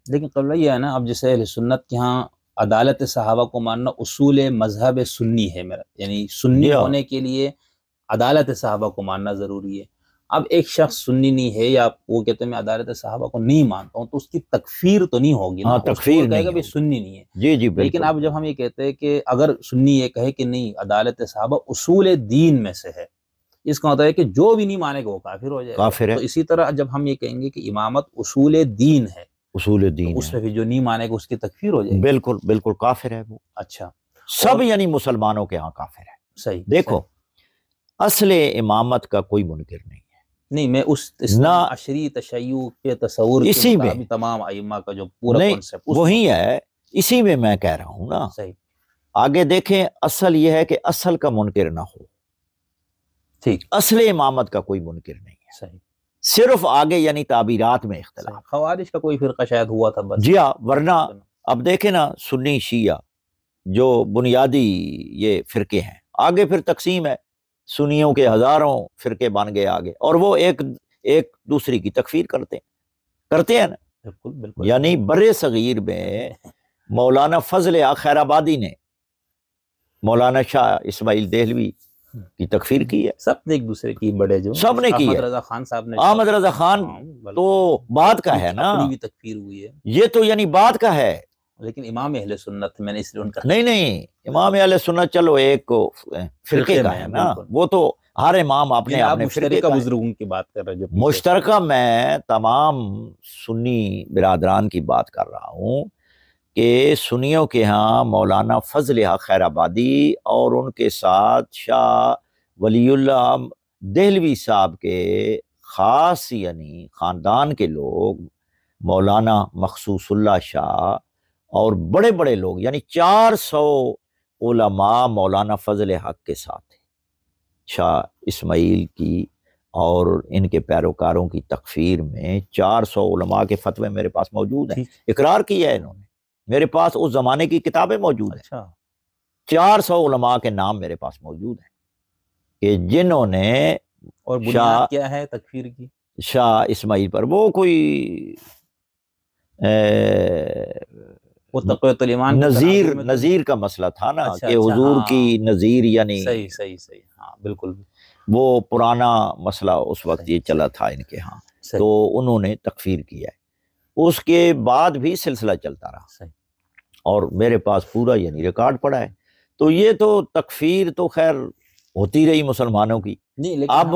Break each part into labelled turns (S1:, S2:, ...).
S1: لیکن قبلہ یہ ہے نا، اب جیسے اہل سنت کے ہاں عدالت صحابہ کو ماننا اصول مذہب سنی ہے میرا، یعنی سنی ہونے کے لیے عدالت صحابہ کو ماننا ضروری ہے۔ اب ایک شخص سنی نہیں ہے یا وہ کہتے ہیں میں عدالت صحابہ کو نہیں مانتا ہوں، تو اس کی تکفیر تو نہیں ہوگی نا،
S2: تکفیر
S1: کہے گا
S2: نہیں
S1: بھی سنی نہیں ہے۔
S2: جی جی
S1: لیکن اب جب ہم یہ کہتے ہیں کہ اگر سنی یہ کہے کہ نہیں عدالت صحابہ اصول دین میں سے ہے، اس کا مطلب ہے کہ جو بھی نہیں مانے گا وہ کافر ہو جائے گا۔
S2: کافر ہے۔
S1: تو اسی طرح جب ہم یہ کہیں گے کہ امامت اصول دین ہے،
S2: اصول
S1: تو
S2: دین
S1: اس
S2: ہے،
S1: میں بھی جو نہیں مانے گا اس کی تکفیر ہو جائے گی۔
S2: بالکل بالکل کافر ہے وہ،
S1: اچھا
S2: سب یعنی مسلمانوں کے ہاں کافر ہے۔
S1: صحیح
S2: دیکھو اصل امامت کا کوئی منکر نہیں ہے،
S1: نہیں میں اس
S2: نہ
S1: عشری تشیع کے تصور کے
S2: اسی میں
S1: مطابق تمام ائمہ کا جو پورا
S2: نہیں،
S1: کانسیپٹ
S2: وہی ہے، اسی میں کہہ رہا ہوں نا۔
S1: صحیح
S2: آگے دیکھیں، اصل یہ ہے کہ اصل کا منکر نہ ہو،
S1: ٹھیک،
S2: اصل امامت کا کوئی منکر نہیں ہے،
S1: صحیح
S2: صرف آگے یعنی تعبیرات میں اختلاف۔
S1: صحیح۔ خوارج کا کوئی فرقہ شاید ہوا تھا بس،
S2: جی ہاں، ورنہ اب دیکھیں نا سنی شیعہ جو بنیادی یہ فرقے ہیں، آگے پھر تقسیم ہے، سنیوں کے ہزاروں فرقے بن گئے آگے، اور وہ ایک دوسری کی تکفیر کرتے ہیں نا۔
S1: بالکل بالکل،
S2: یعنی بر صغیر میں مولانا فضل خیر آبادی نے مولانا شاہ اسماعیل دہلوی کی تکفیر کی ہے،
S1: سب نے ایک دوسرے کی بڑے جو
S2: سب نے کی ہے۔
S1: احمد رضا خان صاحب نے،
S2: احمد رضا خان تو بعد کا ہے نا،
S1: اپنی بھی تکفیر ہوئی ہے،
S2: یہ تو یعنی بعد کا ہے،
S1: لیکن امام اہل سنت میں نے اس لیے ان کا
S2: نہیں امام اہل سنت چلو ایک فرقے کا ہے نا، وہ تو ہر امام اپنے اپنے فرقے کا
S1: بزرگوں کی بات کر رہے ہیں،
S2: مشترکہ میں تمام سنی برادران کی بات کر رہا ہوں کہ سنیوں کے ہاں مولانا فضل خیر آبادی اور ان کے ساتھ شاہ ولی اللہ دہلوی صاحب کے خاص یعنی خاندان کے لوگ، مولانا مخصوص اللہ شاہ اور بڑے بڑے لوگ، یعنی 400 علماء مولانا فضل حق کے ساتھ ہیں۔ شاہ اسماعیل کی اور ان کے پیروکاروں کی تکفیر میں 400 علماء کے فتوے میرے پاس موجود ہیں، اقرار کیا ہے انہوں نے، میرے پاس اس زمانے کی کتابیں موجود ہیں، 400 علماء کے نام میرے پاس موجود ہیں کہ جنہوں نے،
S1: اور بنیاد کیا ہے تکفیر کی؟ شاہ
S2: اسماعیل پر وہ کوئی نظیر کا مسئلہ تھا نا، کہ حضور کی نظیر یعنی
S1: صحیح ہاں بالکل،
S2: وہ پرانا مسئلہ اس وقت یہ چلا تھا ان کے ہاں، تو انہوں نے تکفیر کیا ہے، اس کے بعد بھی سلسلہ چلتا رہا، اور میرے پاس پورا یعنی ریکارڈ پڑا ہے۔ تو یہ تو تکفیر تو خیر ہوتی رہی مسلمانوں کی، اب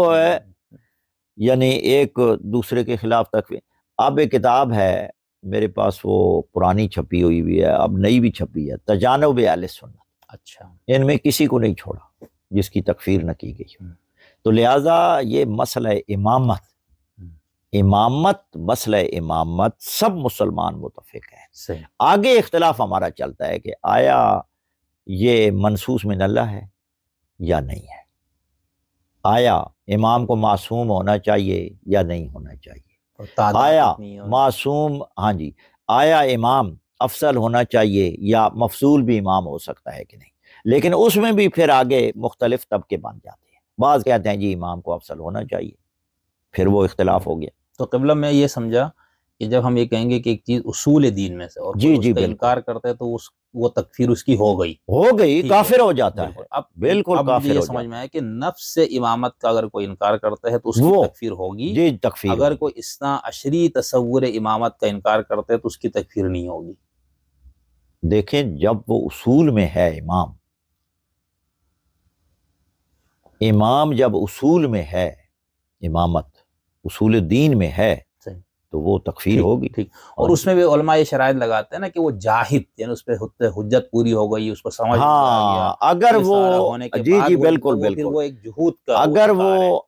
S2: یعنی ایک دوسرے کے خلاف تکفیر۔ اب ایک کتاب ہے میرے پاس، وہ پرانی چھپی ہوئی بھی ہے، اب نئی بھی چھپی ہے، تجانب اہل سنت، اچھا ان میں کسی کو نہیں چھوڑا جس کی تکفیر نہ کی گئی۔ تو لہٰذا یہ مسئلہ مسئلہ امامت سب مسلمان متفق ہے۔ آگے اختلاف ہمارا چلتا ہے کہ آیا یہ منصوص من اللہ ہے یا نہیں ہے، آیا امام کو معصوم ہونا چاہیے یا نہیں ہونا چاہیے، آیا معصوم، ہاں جی، آیا امام افضل ہونا چاہیے یا مفضول بھی امام ہو سکتا ہے کہ نہیں۔ لیکن اس میں بھی پھر آگے مختلف طبقے بن جاتے ہیں، بعض کہتے ہیں جی امام کو افضل ہونا چاہیے، پھر وہ اختلاف ہو گیا۔
S1: تو قبلہ میں یہ سمجھا کہ جب ہم یہ کہیں گے کہ ایک چیز اصول دین میں سے اور
S2: جی
S1: اس کا انکار کرتا ہے تو وہ تکفیر اس کی ہو گئی،
S2: کافر ہو جاتا ہے، بالکل کافر ہو جاتا ہے۔
S1: یہ سمجھ میں آیا کہ نفس امامت کا اگر کوئی انکار کرتا ہے تو اس کی تکفیر ہوگی،
S2: جی تکفیر،
S1: اگر کوئی اثنا عشری تصور امامت کا انکار کرتا ہے تو اس کی تکفیر نہیں ہوگی۔
S2: دیکھیں جب وہ اصول میں ہے امام جب اصول میں ہے، امامت اصول دین میں ہے تو وہ تکفیر ہوگی۔
S1: اور اس میں بھی علماء یہ شرائط لگاتے ہیں نا کہ وہ جاہد، یعنی اس پہ حجت پوری ہو گئی، اس کو سمجھ آ گیا،
S2: اگر وہ جی بالکل
S1: وہ ایک جہود کا،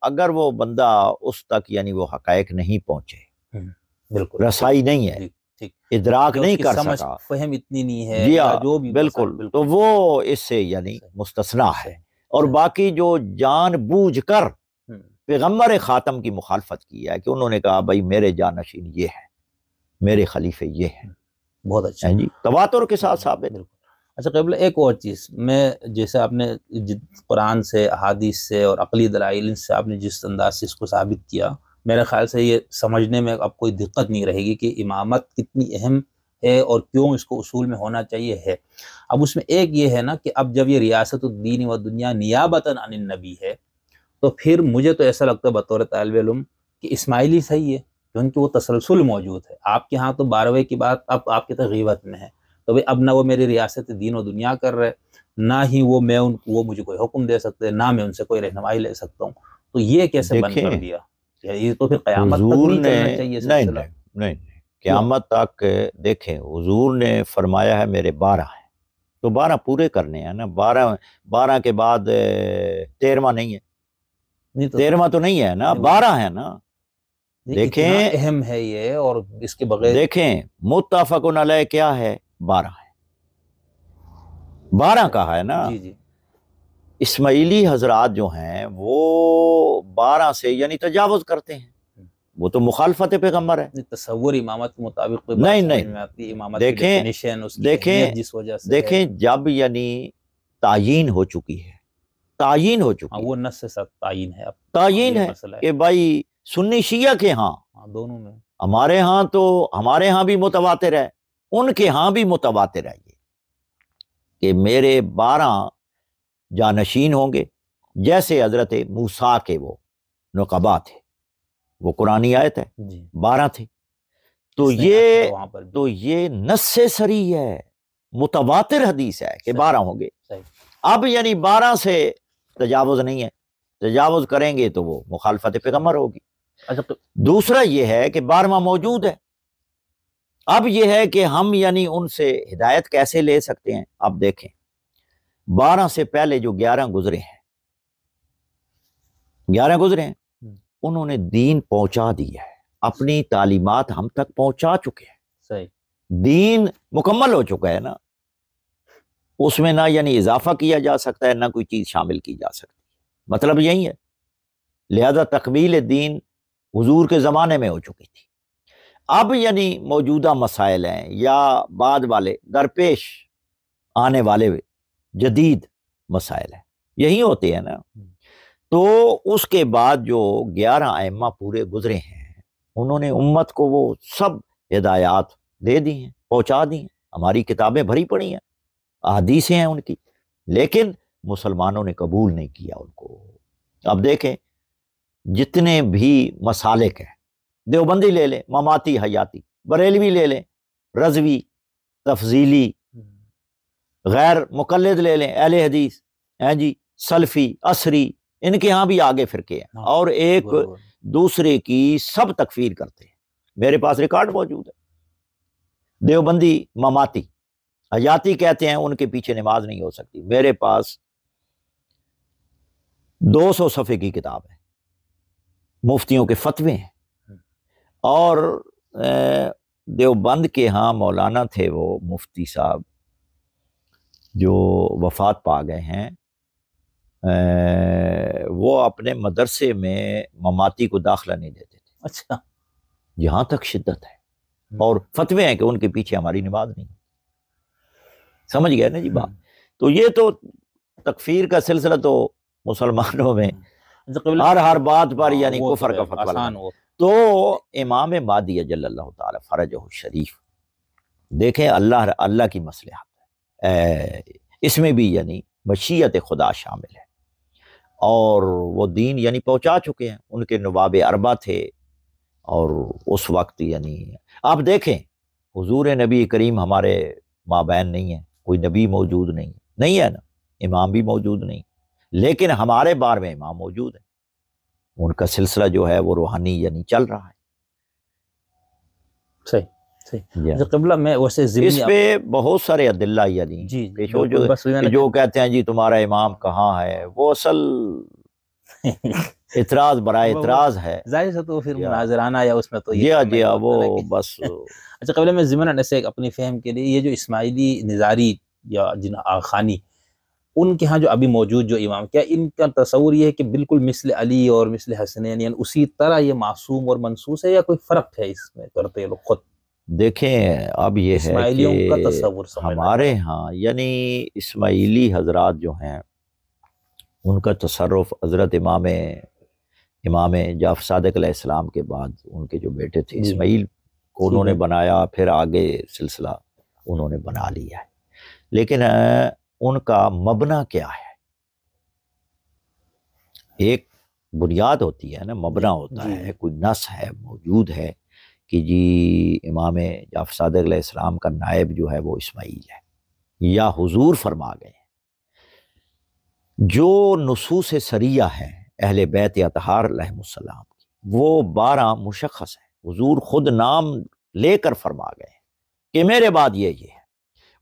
S2: اگر وہ بندہ اس تک یعنی وہ حقائق نہیں پہنچے،
S1: بالکل
S2: رسائی نہیں ہے، ادراک نہیں کر سکا،
S1: فہم اتنی نہیں ہے،
S2: جی
S1: جو بھی
S2: بالکل، تو وہ اس سے یعنی مستثنا ہے۔ اور باقی جو جان بوجھ کر پیغمبر خاتم کی مخالفت کی ہے، کہ انہوں نے کہا بھائی میرے جانشین یہ ہے، میرے خلیفے یہ ہیں،
S1: بہت اچھا
S2: جی تواتر کے ساتھ ثابت۔
S1: اچھا قبلہ ایک اور چیز، میں جیسے آپ نے قرآن سے، احادیث سے اور عقلی دلائل سے آپ نے جس انداز سے اس کو ثابت کیا، میرے خیال سے یہ سمجھنے میں اب کوئی دقت نہیں رہے گی کہ امامت کتنی اہم ہے اور کیوں اس کو اصول میں ہونا چاہیے ہے۔ اب اس میں ایک یہ ہے نا کہ اب جب یہ ریاست الدین و دنیا نیابتاً عن النبی ہے، تو پھر مجھے تو ایسا لگتا ہے بطور طالب علم کہ اسماعیلی صحیح ہے، کیونکہ وہ تسلسل موجود ہے۔ آپ کے ہاں تو 12ویں کی بات اب آپ کی غیبت میں ہے، تو بھئی اب نہ وہ میری ریاست دین و دنیا کر رہے، نہ ہی وہ مجھے کوئی حکم دے سکتے، نہ میں ان سے کوئی رہنمائی لے سکتا ہوں، تو یہ کیسے بند کر دیا؟ یہ تو پھر قیامت تک
S2: حضور
S1: نہیں
S2: نے
S1: چلنا چاہیے سلسلہ۔
S2: نہیں قیامت تک دیکھیں، حضور نے فرمایا ہے میرے 12 ہیں، تو 12 پورے کرنے ہیں نا۔ 12 کے بعد 13واں نہیں ہے، 13واں تو نہیں ہے نا، 12 ہے نا۔ دیکھیں
S1: اتنا اہم ہے یہ، اور اس کے بغیر
S2: دیکھیں متفق علیہ کیا ہے، 12 ہے، 12 کہا ہے نا۔
S1: جی جی
S2: اسماعیلی حضرات جو ہیں وہ 12 سے یعنی تجاوز کرتے ہیں، وہ تو مخالفت پیغمبر ہے۔
S1: تصور امامت کے مطابق کوئی بات سمجھ میں آتی ہے، امامت کی ڈیفینیشن، اس کی اہمیت جس وجہ سے
S2: دیکھیں جب یعنی تعیین ہو چکی ہے، تعیین ہو چکی ہے،
S1: وہ نص سے ساتھ تعیین ہے، اب
S2: تعیین ہے کہ بھائی سنی شیعہ کے ہاں
S1: دونوں میں،
S2: ہمارے ہاں بھی متواتر ہے، ان کے ہاں بھی متواتر ہے یہ کہ میرے 12 جانشین ہوں گے، جیسے حضرت موسیٰ کے وہ نقبا تھے، وہ قرآنی آیت ہے، 12 تھے، تو یہ نص سری ہے، متواتر حدیث ہے کہ 12 ہوں گے۔ اب یعنی 12 سے تجاوز نہیں ہے، تجاوز کریں گے تو وہ مخالفت پیغمبر ہوگی۔ دوسرا یہ ہے کہ 12واں موجود ہے، اب یہ ہے کہ ہم یعنی ان سے ہدایت کیسے لے سکتے ہیں؟ اب دیکھیں 12 سے پہلے جو 11 گزرے ہیں، 11 گزرے ہیں، انہوں نے دین پہنچا دیا ہے، اپنی تعلیمات ہم تک پہنچا چکے ہیں،
S1: صحیح، دین
S2: مکمل ہو چکا ہے نا، اس میں نہ یعنی اضافہ کیا جا سکتا ہے، نہ کوئی چیز شامل کی جا سکتی ہے، مطلب یہی ہے۔ لہذا تکمیل دین حضور کے زمانے میں ہو چکی تھی۔ اب یعنی موجودہ مسائل ہیں یا بعد والے درپیش آنے والے جدید مسائل ہیں، یہی ہوتے ہیں نا۔ تو اس کے بعد جو 11 ائمہ پورے گزرے ہیں، انہوں نے امت کو وہ سب ہدایات دے دی ہیں، پہنچا دی ہیں، ہماری کتابیں بھری پڑی ہیں، احادیثیں ہیں ان کی، لیکن مسلمانوں نے قبول نہیں کیا ان کو۔ اب دیکھیں جتنے بھی مسالک ہیں، دیوبندی لے لیں، مماتی حیاتی، بریلوی لے لیں، رضوی، تفضیلی، غیر مقلد لے لیں، اہل حدیث ہیں جی، سلفی، عصری، ان کے ہاں بھی آگے فرقے ہیں، اور ایک دوسرے کی سب تکفیر کرتے ہیں۔ میرے پاس ریکارڈ موجود ہے، دیوبندی مماتی حیاتی کہتے ہیں ان کے پیچھے نماز نہیں ہو سکتی، میرے پاس 200 صفحے کی کتاب ہے، مفتیوں کے فتوے ہیں۔ اور دیوبند کے ہاں مولانا تھے وہ مفتی صاحب جو وفات پا گئے ہیں، وہ اپنے مدرسے میں مماتی کو داخلہ نہیں دیتے تھے،
S1: اچھا،
S2: یہاں تک شدت ہے، اور فتوے ہیں کہ ان کے پیچھے ہماری نماز نہیں، سمجھ گئے نا جی بات۔ تو یہ تو تکفیر کا سلسلہ تو مسلمانوں میں ہر بات پر یعنی کفر کا فتویٰ لگا۔ تو امام مہدی اجل اللہ تعالی فرجہ الشریف، دیکھیں اللہ کی مصلحت ہے، اس میں بھی یعنی مشیت خدا شامل ہے، اور وہ دین یعنی پہنچا چکے ہیں، ان کے نواب اربع تھے، اور اس وقت یعنی آپ دیکھیں حضور نبی کریم ہمارے مابین نہیں ہے، کوئی نبی موجود نہیں ہے نا، امام بھی موجود نہیں، لیکن ہمارے بار میں امام موجود ہے، ان کا سلسلہ جو ہے وہ روحانی یعنی چل رہا ہے۔
S1: صحیح قبلہ میں ویسے
S2: اس پہ بہت سارے ادلہ یعنی جو کہتے ہیں جی تمہارا امام کہاں ہے، وہ اصل اعتراض برائے اعتراض ہے،
S1: ظاہر سے تو پھر مناظرانہ یا اس میں تو
S2: جی وہ بس۔
S1: اچھا قبلہ میں ضمن ایسے اپنی فہم کے لیے، یہ جو اسماعیلی نظاری یا جن آخانی، ان کے ہاں جو ابھی موجود جو امام، کیا ان کا تصور یہ ہے کہ بالکل مثل علی اور مثل حسنین یعنی اسی طرح یہ معصوم اور منصوص ہے، یا کوئی فرق ہے اس میں کرتے لوگ خود؟
S2: دیکھیں اب یہ ہے کہ ہمارے ہاں یعنی اسماعیلی حضرات جو ہیں ان کا تصرف حضرت امام جعفر صادق علیہ السلام کے بعد ان کے جو بیٹے تھے اسماعیل کو انہوں نے بنایا، پھر آگے سلسلہ انہوں نے بنا لیا ہے، لیکن ان کا مبنا کیا ہے؟ ایک بنیاد ہوتی ہے نا، مبنا ہوتا ہے، کوئی نس ہے، موجود ہے کہ جی امام جعفر صادق علیہ السلام کا نائب جو ہے وہ اسماعیل ہے، یا حضور فرما گئے۔ جو نصوص سریہ ہیں اہل بیت اطہار علیہ السلام کی، وہ 12 مشخص ہیں، حضور خود نام لے کر فرما گئے کہ میرے بعد یہ ہے۔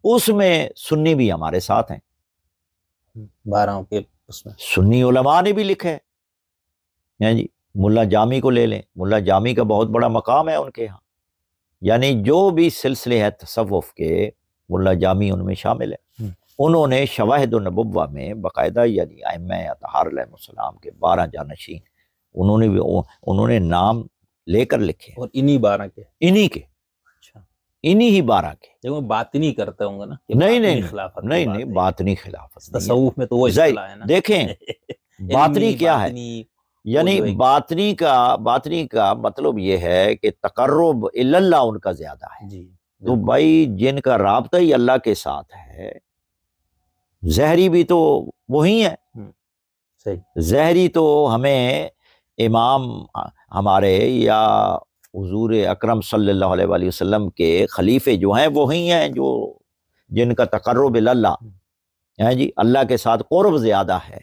S2: اس میں سنی بھی ہمارے ساتھ ہیں،
S1: 12 کے اس میں
S2: سنی علماء نے بھی لکھے ہیں جی۔ ملا جامی کو لے لیں، ملا جامی کا بہت بڑا مقام ہے ان کے ہاں، یعنی جو بھی سلسلے ہیں تصوف کے، ملا جامی ان میں شامل ہے۔ انہوں نے شواہد النبوہ میں باقاعدہ یعنی ائمہ اطہار علیہ السلام کے 12 جانشین انہوں نے نام لے کر لکھے،
S1: اور انہی 12 کے، اچھا
S2: انہی ہی 12 کے،
S1: جو باطنی کرتے ہوں گے نا،
S2: نہیں باطنی خلافت
S1: تصوف میں تو وہ اصطلاح ہے نا۔
S2: دیکھیں باطنی کیا ہے، یعنی باطنی کا مطلب یہ ہے کہ تقرب اللہ ان کا زیادہ ہے۔ تو بھائی جن کا رابطہ ہی اللہ کے ساتھ ہے، ظاہری بھی تو وہی ہے، ظاہری تو ہمیں امام ہمارے یا حضور اکرم صلی اللہ علیہ وآلہ وسلم کے خلیفے جو ہیں وہی ہیں، جو جن کا تقرب اللہ ہے جی، اللہ کے ساتھ قرب زیادہ ہے،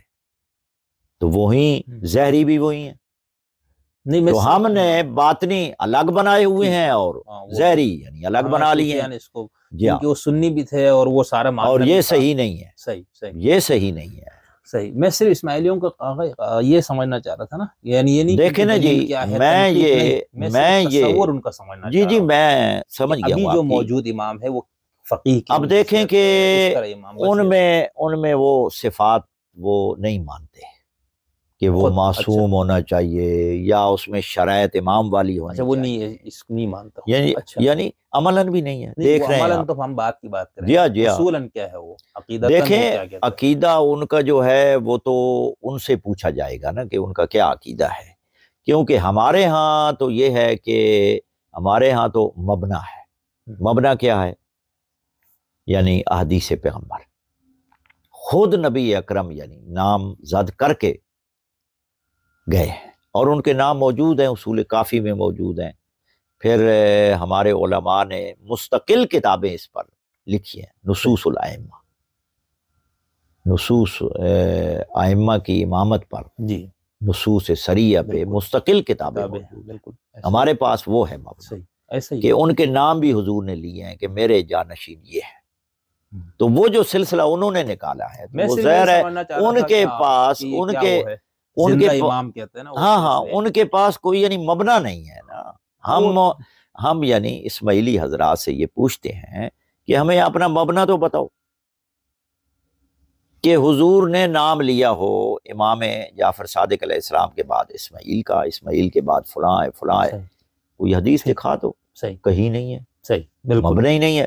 S2: تو وہی ظاہری بھی وہی ہیں۔ تو ہم نے باطنی الگ بنائے ہوئے ہیں اور ظاہری یعنی الگ بنا لیے ہیں،
S1: کیونکہ وہ سنی بھی تھے اور وہ سارا،
S2: اور یہ صحیح نہیں ہے،
S1: صحیح
S2: یہ صحیح نہیں ہے۔
S1: صحیح، میں صرف اسماعیلیوں کا یہ سمجھنا چاہ رہا تھا نا، یعنی یہ نہیں
S2: دیکھیں نا جی، میں یہ
S1: تصور ان کا سمجھنا
S2: جی میں سمجھ گیا ہوں،
S1: ابھی جو موجود امام ہے وہ فقیہ کی،
S2: اب دیکھیں کہ ان میں وہ صفات وہ نہیں مانتے کہ وہ معصوم ہونا چاہیے یا اس میں شرائط امام والی ہونی چاہیے،
S1: وہ نہیں مانتا،
S2: یعنی عملاً بھی نہیں ہے۔ دیکھ رہے ہیں
S1: عملاً تو ہم بات کی بات کریں،
S2: جی
S1: اصولاً کیا ہے، وہ عقیدہ
S2: دیکھیں عقیدہ ان کا جو ہے وہ تو ان سے پوچھا جائے گا نا کہ ان کا کیا عقیدہ ہے، کیونکہ ہمارے ہاں تو یہ ہے کہ ہمارے ہاں تو مبنا ہے۔ مبنا کیا ہے؟ یعنی احادیث پیغمبر، خود نبی اکرم یعنی نام زد کر کے گئے ہیں، اور ان کے نام موجود ہیں، اصول کافی میں موجود ہیں، پھر ہمارے علماء نے مستقل کتابیں اس پر لکھی ہیں، نصوص الائمہ، نصوص ائمہ کی امامت پر، نصوص سریہ پہ مستقل کتابیں ہمارے پاس وہ ہے مبنا، کہ ان کے نام بھی حضور نے لیے ہیں کہ میرے جانشین یہ ہے۔ تو وہ جو سلسلہ انہوں نے نکالا ہے وہ ظاہر ہے ان کے پاس
S1: امام کہتے ہیں نا،
S2: ہاں ان کے پاس کوئی یعنی مبنا نہیں ہے نا۔ ہم یعنی اسماعیلی حضرات سے یہ پوچھتے ہیں کہ ہمیں اپنا مبنا تو بتاؤ، کہ حضور نے نام لیا ہو امام جعفر صادق علیہ السلام کے بعد اسماعیل کا، اسماعیل کے بعد فلاں ہے، کوئی حدیث دکھا دو، کہیں نہیں ہے، مبنا ہی نہیں ہے۔